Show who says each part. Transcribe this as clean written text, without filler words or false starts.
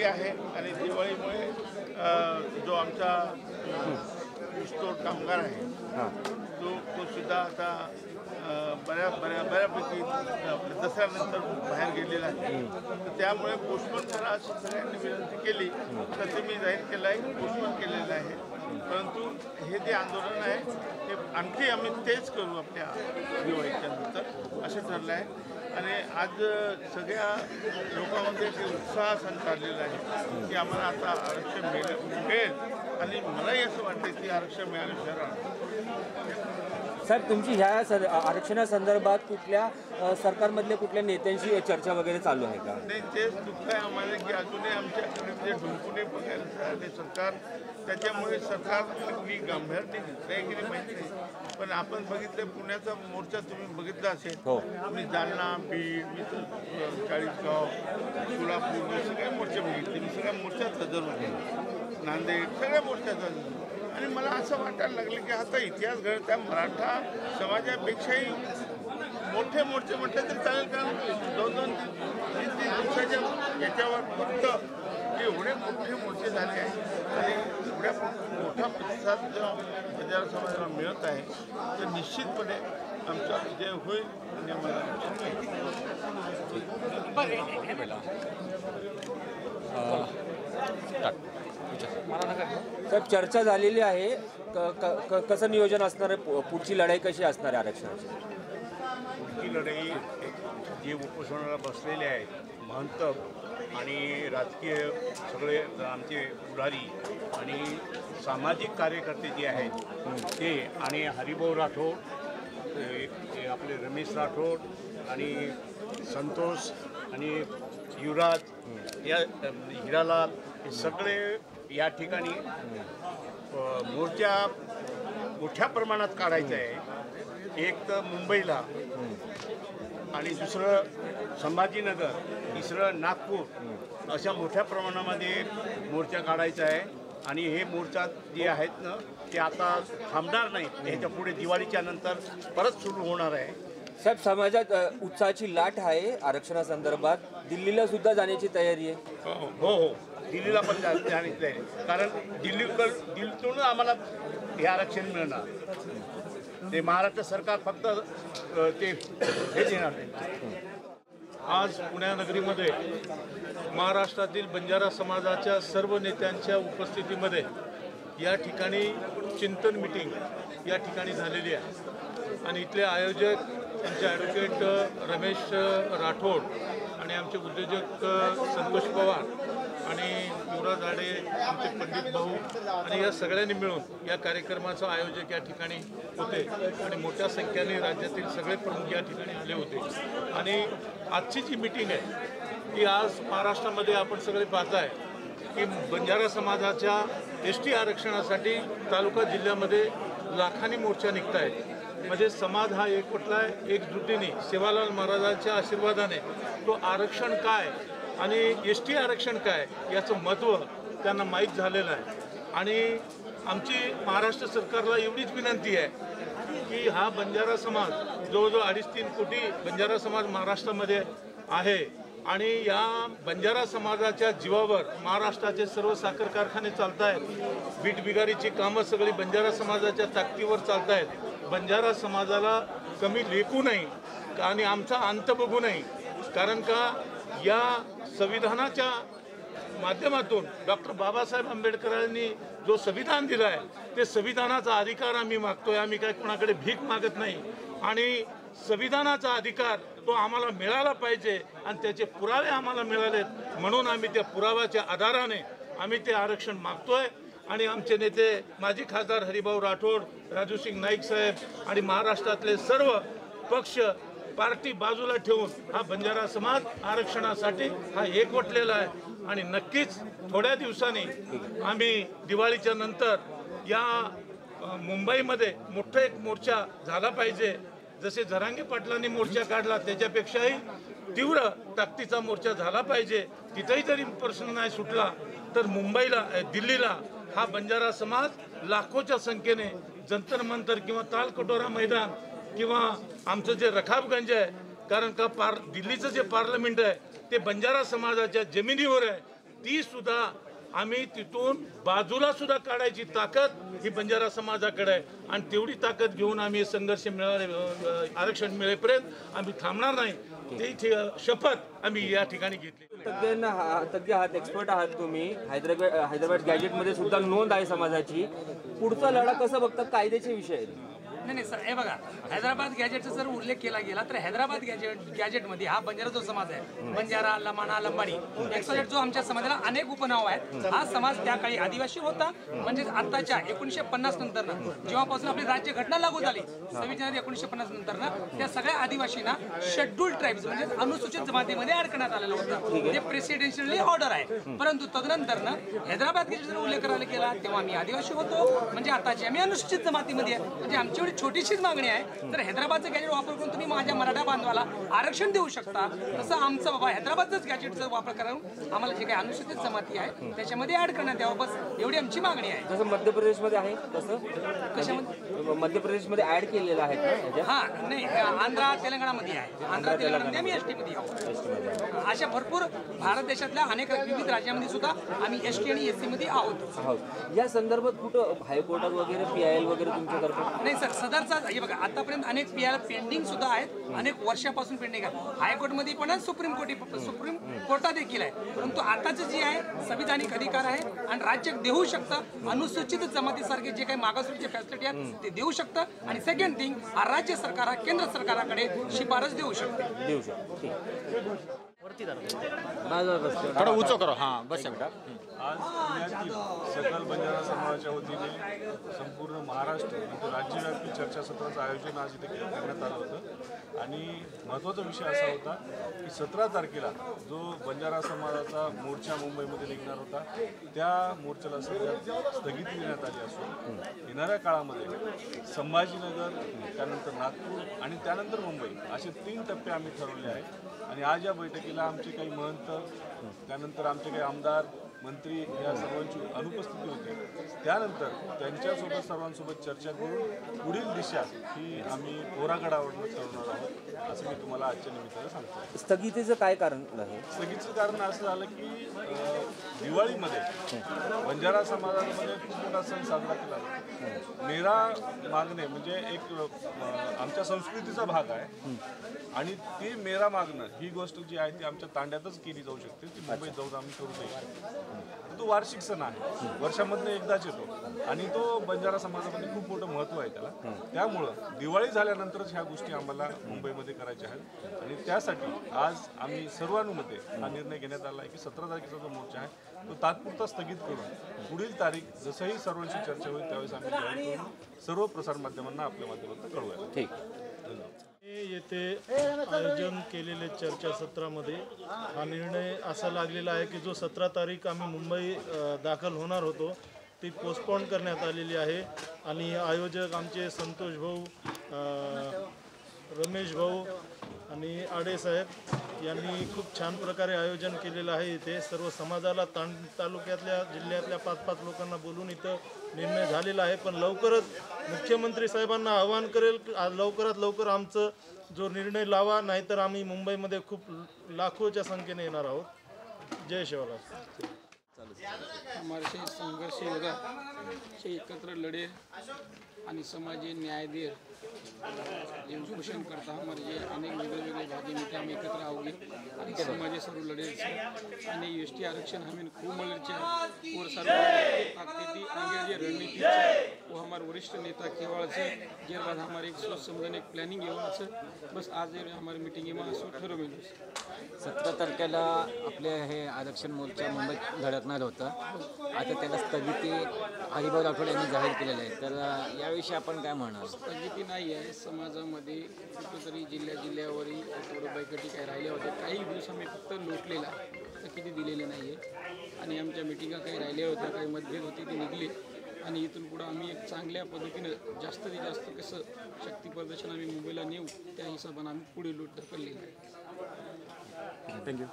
Speaker 1: आहे आणि दिवाळीमुळे जो आमचा ऊसतोड कामगार आहे तो सुद्धा आता बऱ्यापैकी दसऱ्यानंतर बाहेर गेलेला आहे. तर त्यामुळे पोस्टपोन करा अशी सगळ्यांनी विनंती केली तर ते मी जाहीर केलं आहे, पोस्टपोन केलेलं आहे. परंतु हे जे आंदोलन आहे ते आणखी आम्ही तेच करू आपल्या दिवाळीच्या नंतर असं ठरलं आहे. आणि आज सगळ्या लोकांमध्ये एक उत्साह संचारलेला आहे की आम्हाला आता आरक्षण मिळेल आणि मलाही असं वाटतं की आरक्षण मिळाल्याशिवाय.
Speaker 2: साहेब, तुमची ह्या आरक्षणासंदर्भात कुठल्या सरकारमधल्या कुठल्या नेत्यांशी चर्चा वगैरे चालू आहे का?
Speaker 1: नाही, तेच दुःख आहे आम्हाला की अजूनही आमच्याकडे ते ढुंकूने बघायला आले सरकार. त्याच्यामुळे सरकार अगदी गांभीर्याने काय केली माहिती नाही. पण आपण बघितलं पुण्याचा मोर्चा तुम्ही बघितला असेल. मी जालना, बीड, मी चाळीसगाव, सोलापूर मी सगळे मोर्चे बघितले. मी सगळ्या मोर्चात हजर होते, नांदेड सगळ्या मोर्चात हजर. आणि मला असं वाटायला लागलं की आता इतिहास घडत त्या मराठा समाजापेक्षाही मोठे मोर्चे म्हटले तरी चालेल. कारण 2-3 दिवसाच्या याच्यावर फक्त एवढे मोठे मोर्चे झाले आहेत आणि एवढ्या मोठा प्रतिसाद जेव्हा बंजारा समाजाला मिळत आहे तर निश्चितपणे आमचा विजय होईल आणि आम्हाला
Speaker 2: साहेब, चर्चा झालेली आहे. कसं नियोजन असणार आहे? पुढची लढाई कशी असणार आहे आरक्षणाची?
Speaker 3: पुढची लढाई जे उपोषणाला बसलेले आहेत महंत आणि राजकीय सगळे आमचे पुढारी आणि सामाजिक कार्यकर्ते जे आहेत ते आणि हरिभाऊ राठोड, आपले रमेश राठोड आणि संतोष आणि युवराज या हिरालाल हे सगळे या ठिकाणी मोर्चा मोठ्या प्रमाणात काढायचा आहे. एक तर मुंबईला आणि दुसरं संभाजीनगर, तिसरं नागपूर अशा मोठ्या प्रमाणामध्ये मोर्चा काढायचा आहे. आणि हे मोर्चा जे आहेत ना ते आता थांबणार नाहीत. ह्याच्या पुढे दिवाळीच्या नंतर परत सुरू होणार आहे.
Speaker 2: साहेब, समाजात उत्साहाची लाट आहे आरक्षणासंदर्भात. दिल्लीला सुद्धा जाण्याची तयारी आहे.
Speaker 3: हो, दिल्लीला पण जाण्याची तयारी आहे. कारण दिल्लीतून आम्हाला हे आरक्षण मिळणार. ते महाराष्ट्र सरकार फक्त ते हे देणार नाही.
Speaker 4: आज पुण्यानगरीमध्ये महाराष्ट्रातील बंजारा समाजाच्या सर्व नेत्यांच्या उपस्थितीमध्ये या ठिकाणी चिंतन मीटिंग या ठिकाणी झालेली आहे. आणि इथले आयोजक आमचे ॲडव्होकेट रमेश राठोड आणि आमचे उद्योजक संतोष पवार आणि युवराज आडे, आमचे पंडित भाऊ आणि या सगळ्यांनी मिळून या कार्यक्रमाचं आयोजक या ठिकाणी होते. आणि मोठ्या संख्येने राज्यातील सगळे प्रमुख या ठिकाणी आले होते. आणि आजची जी मीटिंग आहे ती आज महाराष्ट्रामध्ये आपण सगळे पाहताय की बंजारा समाजाच्या ST आरक्षणासाठी तालुका जिल्ह्यामध्ये लाखांनी मोर्चा निघत आहेत. म्हणजे समाज हा एकवटला आहे, एकजुटीने सेवालाल महाराजांच्या आशीर्वादाने तो आरक्षण काय आणि ST आरक्षण काय याचं महत्त्व त्यांना माहीत झालेलं आहे. आणि आमची महाराष्ट्र सरकारला एवढीच विनंती आहे की हा बंजारा समाज जवळजवळ 2.5-3 कोटी बंजारा समाज महाराष्ट्रामध्ये आहे. आणि या बंजारा समाजाच्या जीवावर महाराष्ट्राचे सर्व साखर कारखाने चालत आहेत. बीट बिगारीची कामं सगळी बंजारा समाजाच्या ताकदीवर चालत आहेत. बंजारा समाजाला कमी लेखू नये आणि आमचा अंत बघू नये. कारण का या संविधानाच्या माध्यमातून डॉक्टर बाबासाहेब आंबेडकरांनी जो संविधान दिलं आहे ते संविधानाचा अधिकार आम्ही मागतोय. आम्ही काय कोणाकडे भीक मागत नाही. आणि संविधानाचा अधिकार तो आम्हाला मिळाला पाहिजे आणि त्याचे पुरावे आम्हाला मिळालेत म्हणून आम्ही त्या पुराव्याच्या आधाराने आम्ही ते आरक्षण मागतोय. आणि आमचे नेते माजी खासदार हरिभाऊ राठोड, राजूसिंग नाईक साहेब आणि महाराष्ट्रातले सर्व पक्ष पार्टी बाजूला ठेवून हा बंजारा समाज आरक्षणासाठी हा एकवटलेला आहे. आणि नक्कीच थोड्या दिवसांनी आम्ही दिवाळीच्या नंतर या मुंबईमध्ये मोठा एक मोर्चा झाला पाहिजे. जसे जरांगे पाटलांनी मोर्चा काढला त्याच्यापेक्षाही तीव्र ताकदीचा मोर्चा झाला पाहिजे. तिथेही जरी प्रश्न नाही सुटला तर मुंबईला दिल्लीला हा बंजारा समाज लाखोच्या संख्येने जंतर मंतर किंवा तालकटोरा मैदान किंवा आमचं जे रकाबगंज आहे. कारण का दिल्लीचं जे पार्लमेंट आहे ते बंजारा समाजाच्या जमिनीवर आहे. ती सुद्धा आम्ही तिथून बाजूला सुद्धा काढायची ताकद ही बंजारा समाजाकडे आहे आणि तेवढी ताकद घेऊन आम्ही संघर्ष आरक्षण मिळेपर्यंत आम्ही थांबणार नाही. ती शपथ आम्ही या ठिकाणी घेतली.
Speaker 2: तज्ञ आहात, एक्सपर्ट आहात तुम्ही. हैदराबाद गॅजेटमध्ये सुद्धा नोंद आहे समाजाची. पुढचा लढा कसा बघतात? कायद्याचे विषय आहेत.
Speaker 5: नाही सर, हे बघा, हैदराबाद गॅजेटचा जर उल्लेख केला गेला तर हैदराबाद गॅजेटमध्ये हा बंजारा जो समाज आहे, बंजारा, लमाणा, लंबाडी, एक्सोलेट, जो आमच्या समाजाला अनेक उपनाव आहेत, हा समाज त्या काळी आदिवासी होता. म्हणजे आताच्या 1950 नंतर जेव्हापासून आपली राज्यघटना लागू झाली 26 जानेवारी 1950 नंतर त्या सगळ्या आदिवासींना शेड्यूल्ड ट्राईब्स म्हणजे अनुसूचित जमातीमध्ये ऍड करण्यात आलेलं होतं. जे प्रेसिडेन्शियली ऑर्डर आहे. परंतु तदनंतर हैदराबाद गॅजेट जर उल्लेख करायला गेला तेव्हा आम्ही आदिवासी होतो, म्हणजे आताची आम्ही अनुसूचित जमातीमध्ये आहे. म्हणजे आमची एवढी छोटीशीच मागणी आहे, तर हैदराबादचं गॅजेट वापर करून तुम्ही माझ्या मराठा बांधवाला आरक्षण देऊ शकता, तसं आमचं बाबा हैदराबादचंच गॅजेटचा वापर करून आम्हाला जे काही अनुसूचित जमाती आहे त्याच्यामध्ये ऍड करण्यात यावं, बस एवढी आमची मागणी आहे.
Speaker 2: जसं मध्य प्रदेशमध्ये आहे तसं
Speaker 5: कशामध्ये?
Speaker 2: मध्य प्रदेशमध्ये ऍड केलेलं आहे का?
Speaker 5: हा, नाही, आंध्रा तेलंगणामध्ये आहे. आंध्रा तेलंगणामध्ये आम्ही एसटी मध्ये आहोत. अशा भरपूर भारत देशातल्या अनेक विविध राज्यामध्ये सुद्धा आम्ही एसटी आणि एससी मध्ये आहोत.
Speaker 2: या संदर्भात कुठं हायकोर्टात वगैरे PIL वगैरे तुमच्यातर्फे?
Speaker 5: नाही सर, सदरचा हे बघा, आतापर्यंत अनेक PIL पेंडिंग सुद्धा आहेत, अनेक वर्षापासून पेंडिंग आहे. हायकोर्टमध्ये पण आहे, सुप्रीम कोर्टात देखील आहे. परंतु आताचं जे आहे संविधानिक अधिकार आहे आणि राज्य देऊ शकतं. अनुसूचित जमातीसारखे जे काही मागासवर्गीय फॅसिलिटी आहेत ते देऊ शकतं. आणि सेकंड थिंग, राज्य सरकार केंद्र सरकाराकडे शिफारस देऊ शकते.
Speaker 6: थोडं उंच करो. हां, बस बेटा.
Speaker 7: आज पुण्यातील सकल बंजारा समाजाच्या वतीने संपूर्ण महाराष्ट्र म्हणजे राज्यव्यापी चर्चासत्राचं आयोजन आज इथे करण्यात आलं होतं. आणि महत्त्वाचा विषय असा होता की 17 तारखेला जो बंजारा समाजाचा मोर्चा मुंबईमध्ये निघणार होता त्या मोर्चाला सध्या स्थगिती देण्यात आली असून येणाऱ्या काळामध्ये संभाजीनगर, त्यानंतर नागपूर आणि त्यानंतर मुंबई असे 3 टप्पे आम्ही ठरवले आहेत. आणि आज या बैठकीला आमचे काही महंत, त्यानंतर आमचे काही आमदार, मंत्री या सर्वांची अनुपस्थिती होती. त्यानंतर त्यांच्यासोबत सर्वांसोबत चर्चा करून पुढील दिशा ही आम्ही कोरागडावरून ठरवणार आहोत, असं मी तुम्हाला आजच्या निमित्तानं सांगतो.
Speaker 2: स्थगितीचं काय कारण आहे?
Speaker 7: स्थगितीचं कारण असं झालं की दिवाळीमध्ये बंजारा समाजामध्ये खूप मोठा सण साजरा केला जातो. मेरा मागणे म्हणजे एक आमच्या संस्कृतीचा भाग आहे आणि ते मेरा मागणं ही गोष्ट जी आहे ती आमच्या तांड्यातच केली जाऊ शकते. ती मुंबईत जाऊन आम्ही करू शकतो. तो वार्षिक सण आहे, वर्षामधनं एकदाच येतो आणि तो बंजारा समाजामध्ये खूप मोठं महत्त्व आहे त्याला. त्यामुळं दिवाळी झाल्यानंतरच ह्या गोष्टी आम्हाला मुंबईमध्ये करायच्या आहेत. आणि त्यासाठी आज आम्ही सर्वानुमते हा निर्णय घेण्यात आला आहे की 17 तारखेचा जो मोर्चा आहे तो तात्पुरता स्थगित करून पुढील तारीख जसंही सर्वांशी चर्चा होईल त्यावेळेस आम्ही जाहीर करून सर्व प्रसारमाध्यमांना आपल्या माध्यमातून कळवूया.
Speaker 2: ठीक.
Speaker 4: येथे आयोजन केलेले चर्चासत्रामध्ये हा निर्णय असा लागलेला आहे की जो 17 तारीख आम्ही मुंबई दाखल होणार होतो ती पोस्टपोन करण्यात आलेली आहे. आणि आयोजक आमचे संतोष भाऊ, रमेश भाऊ आणि आडे साहेब यांनी खूप छान प्रकारे आयोजन केलेलं आहे. इथे सर्व समाजाला तालुक्यातल्या जिल्ह्यातल्या 5-5 लोकांना बोलून इथं निर्णय झालेला आहे. पण लवकरच मुख्यमंत्री साहेबांना आवाहन करेल लवकरात लवकर आमचं जो निर्णय लावा, नाहीतर आम्ही मुंबईमध्ये खूप लाखोच्या संख्येने येणार आहोत. जय शिवराज.
Speaker 8: हमारे से संघर्ष होगा से एकत्र लड़े आणि समाजी न्याय दे ये उपोषण करता हमारे जे अनेक वेगवेगळे भागी नेते आम्ही एकत्र आहोगे आणि समाजे सर्व लढे आणि एसटी आरक्षण हमें खूब मिलचे और सर्व ताकती आगे जे रणनीति वो हमारे वरिष्ठ नेता केवळ से जे बाद हमारे एक सोच समझने एक प्लॅनिंग येऊन से बस आज हमारी मीटिंग में असं ठरवलं.
Speaker 6: 17 तारखेला आपले हे आरक्षण मोर्चा मुंबईत धडकणार होतं. आता त्याला स्थगिती हरिभाऊ राठोड यांनी जाहीर केलेलं आहे. तर याविषयी आपण काय म्हणणार?
Speaker 8: स्थगिती नाही आहे. समाजामध्ये कुठंतरी जिल्ह्यावरही थोडं बैठकी काय राहिल्या होत्या. काही दिवस आम्ही फक्त लोटलेला तर किती दिलेले नाही आहे. आणि आमच्या मिटिंगा काही राहिल्या होत्या, काही मतभेद होते ते निघले. आणि इथून पुढं आम्ही एक चांगल्या पद्धतीनं जास्तीत जास्त कसं शक्ती प्रदर्शन आम्ही मुंबईला नेऊ त्या हिशोबाने आम्ही पुढे लूट ढकललेली आहे.
Speaker 2: थँक्यू.